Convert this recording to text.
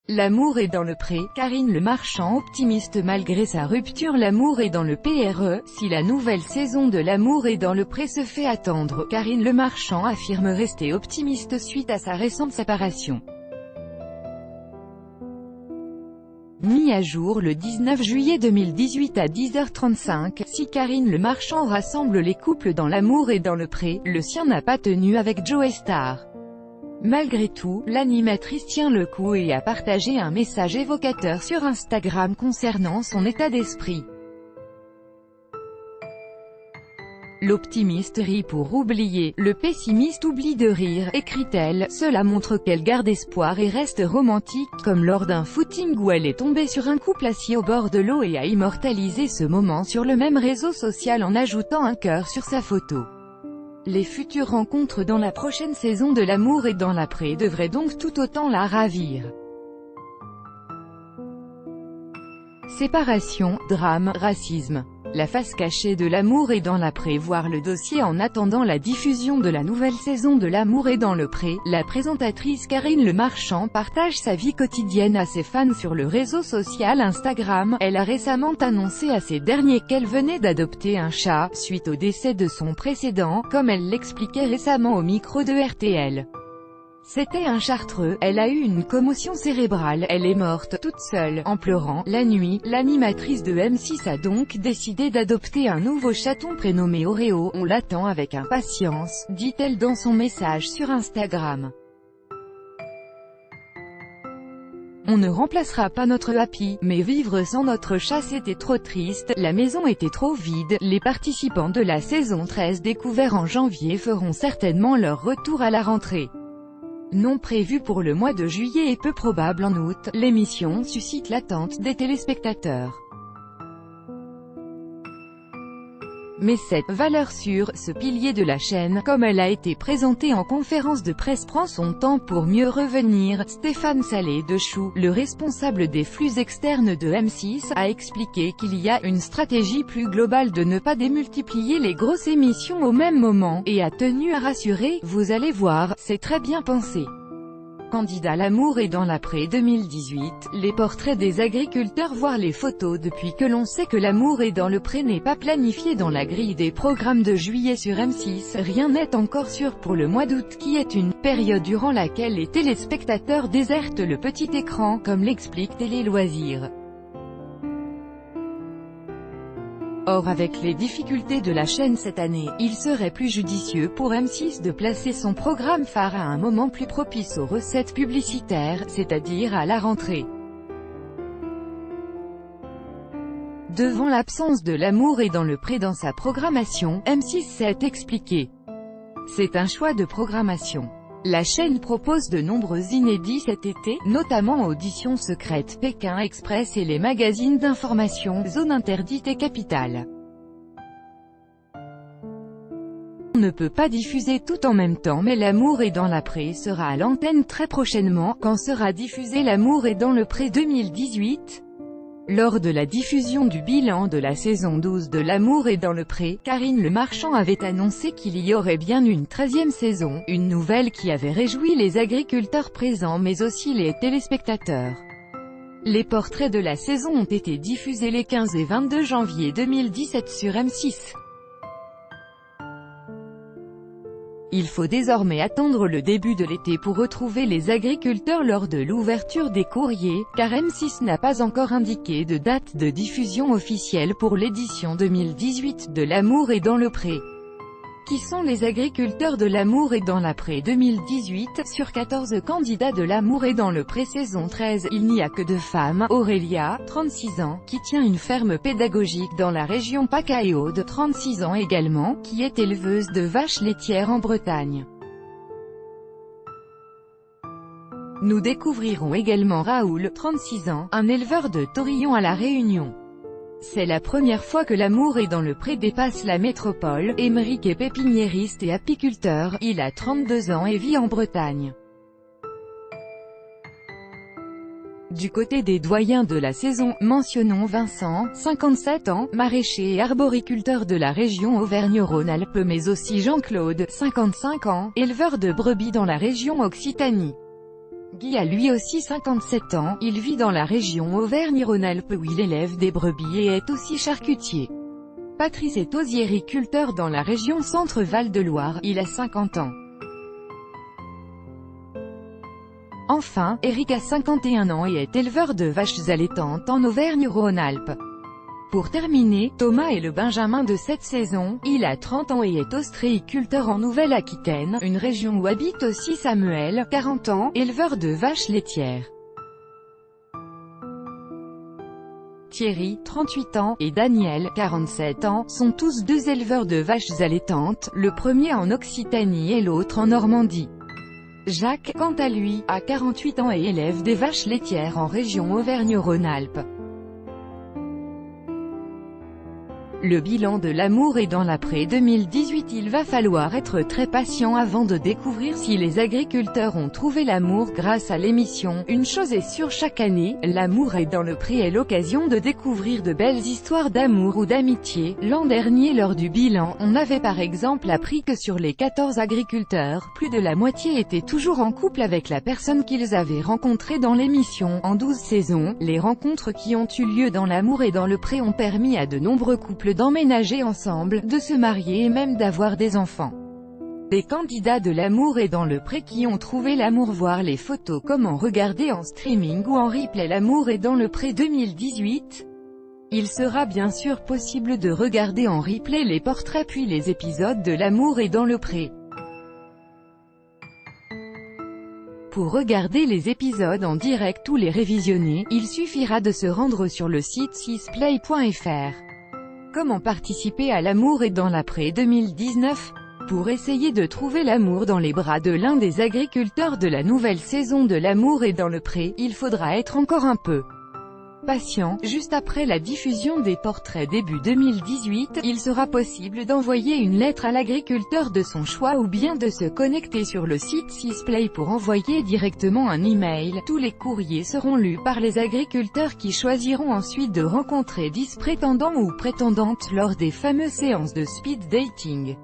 L'amour est dans le pré, Karine Le Marchand optimiste malgré sa rupture. L'amour est dans le PRE, si la nouvelle saison de L'amour est dans le pré se fait attendre, Karine Le Marchand affirme rester optimiste suite à sa récente séparation. Mis à jour le 19 juillet 2018 à 10h35, si Karine Le Marchand rassemble les couples dans L'amour est dans le pré, le sien n'a pas tenu avec Joe Star. Malgré tout, l'animatrice tient le coup et a partagé un message évocateur sur Instagram concernant son état d'esprit. L'optimiste rit pour oublier, le pessimiste oublie de rire, écrit-elle. Cela montre qu'elle garde espoir et reste romantique, comme lors d'un footing où elle est tombée sur un couple assis au bord de l'eau et a immortalisé ce moment sur le même réseau social en ajoutant un cœur sur sa photo. Les futures rencontres dans la prochaine saison de L'amour est dans l'après devraient donc tout autant la ravir. Séparation, drame, racisme. La face cachée de L'amour est dans l'après. Voir le dossier en attendant la diffusion de la nouvelle saison de L'amour est dans le pré. La présentatrice Karine Le Marchand partage sa vie quotidienne à ses fans sur le réseau social Instagram. Elle a récemment annoncé à ces derniers qu'elle venait d'adopter un chat, suite au décès de son précédent, comme elle l'expliquait récemment au micro de RTL. C'était un chartreux, elle a eu une commotion cérébrale, elle est morte toute seule, en pleurant. La nuit, l'animatrice de M6 a donc décidé d'adopter un nouveau chaton prénommé Oreo. On l'attend avec impatience, dit-elle dans son message sur Instagram. On ne remplacera pas notre Happy, mais vivre sans notre chat c'était trop triste, la maison était trop vide. Les participants de la saison 13 découverts en janvier feront certainement leur retour à la rentrée. Non prévu pour le mois de juillet et peu probable en août, l'émission suscite l'attente des téléspectateurs. Mais cette « valeur sûre », ce pilier de la chaîne, comme elle a été présentée en conférence de presse, prend son temps pour mieux revenir. Stéphane Salé de Chou, le responsable des flux externes de M6, a expliqué qu'il y a une stratégie plus globale de ne pas démultiplier les grosses émissions au même moment, et a tenu à rassurer « Vous allez voir, c'est très bien pensé ». Candidat L'amour est dans l'après 2018, les portraits des agriculteurs voire les photos. Depuis que l'on sait que L'amour est dans le pré n'est pas planifié dans la grille des programmes de juillet sur M6, rien n'est encore sûr pour le mois d'août qui est une période durant laquelle les téléspectateurs désertent le petit écran, comme l'explique Télé Loisirs. Or avec les difficultés de la chaîne cette année, il serait plus judicieux pour M6 de placer son programme phare à un moment plus propice aux recettes publicitaires, c'est-à-dire à la rentrée. Devant l'absence de L'amour est dans le pré dans sa programmation, M6 s'est expliqué. C'est un choix de programmation. La chaîne propose de nombreux inédits cet été, notamment Auditions secrètes, Pékin Express et les magazines d'information, Zone interdite et Capitale. On ne peut pas diffuser tout en même temps, mais L'amour est dans l'après sera à l'antenne très prochainement. Quand sera diffusé L'amour est dans le pré 2018 ? Lors de la diffusion du bilan de la saison 12 de L'amour est dans le pré, Karine Le Marchand avait annoncé qu'il y aurait bien une 13e saison, une nouvelle qui avait réjoui les agriculteurs présents mais aussi les téléspectateurs. Les portraits de la saison ont été diffusés les 15 et 22 janvier 2017 sur M6. Il faut désormais attendre le début de l'été pour retrouver les agriculteurs lors de l'ouverture des courriers, car M6 n'a pas encore indiqué de date de diffusion officielle pour l'édition 2018 de L'amour est dans le pré. Qui sont les agriculteurs de L'amour est dans l'après 2018? Sur 14 candidats de L'amour est dans le pré saison 13, il n'y a que 2 femmes. Aurélia, 36 ans, qui tient une ferme pédagogique dans la région PACA, et Aude, 36 ans également, qui est éleveuse de vaches laitières en Bretagne. Nous découvrirons également Raoul, 36 ans, un éleveur de taurillons à La Réunion. C'est la première fois que L'amour est dans le pré dépasse la métropole. Émeric est pépiniériste et apiculteur, il a 32 ans et vit en Bretagne. Du côté des doyens de la saison, mentionnons Vincent, 57 ans, maraîcher et arboriculteur de la région Auvergne-Rhône-Alpes, mais aussi Jean-Claude, 55 ans, éleveur de brebis dans la région Occitanie. Guy a lui aussi 57 ans, il vit dans la région Auvergne-Rhône-Alpes où il élève des brebis et est aussi charcutier. Patrice est osiériculteur dans la région Centre-Val de Loire, il a 50 ans. Enfin, Eric a 51 ans et est éleveur de vaches allaitantes en Auvergne-Rhône-Alpes. Pour terminer, Thomas est le benjamin de cette saison, il a 30 ans et est ostréiculteur en Nouvelle-Aquitaine, une région où habite aussi Samuel, 40 ans, éleveur de vaches laitières. Thierry, 38 ans, et Daniel, 47 ans, sont tous deux éleveurs de vaches allaitantes, le premier en Occitanie et l'autre en Normandie. Jacques, quant à lui, a 48 ans et élève des vaches laitières en région Auvergne-Rhône-Alpes. Le bilan de l'amour est dans l'après 2018. Il va falloir être très patient avant de découvrir si les agriculteurs ont trouvé l'amour grâce à l'émission. Une chose est sûre, chaque année, l'amour est dans le pré est l'occasion de découvrir de belles histoires d'amour ou d'amitié. L'an dernier, lors du bilan, on avait par exemple appris que sur les 14 agriculteurs, plus de la moitié étaient toujours en couple avec la personne qu'ils avaient rencontrée dans l'émission. En 12 saisons, les rencontres qui ont eu lieu dans l'amour et dans le pré ont permis à de nombreux couples d'emménager ensemble, de se marier et même d'avoir des enfants. Des candidats de l'amour et dans le pré qui ont trouvé l'amour, voir les photos, comment regarder en streaming ou en replay l'amour et dans le pré 2018. Il sera bien sûr possible de regarder en replay les portraits puis les épisodes de l'amour et dans le pré. Pour regarder les épisodes en direct ou les révisionner, il suffira de se rendre sur le site sisplay.fr. Comment participer à l'amour et dans l'après 2019? Pour essayer de trouver l'amour dans les bras de l'un des agriculteurs de la nouvelle saison de l'amour et dans le pré, il faudra être encore un peu patient. Juste après la diffusion des portraits début 2018, il sera possible d'envoyer une lettre à l'agriculteur de son choix ou bien de se connecter sur le site Sisplay pour envoyer directement un email. Tous les courriers seront lus par les agriculteurs qui choisiront ensuite de rencontrer 10 prétendants ou prétendantes lors des fameuses séances de speed dating.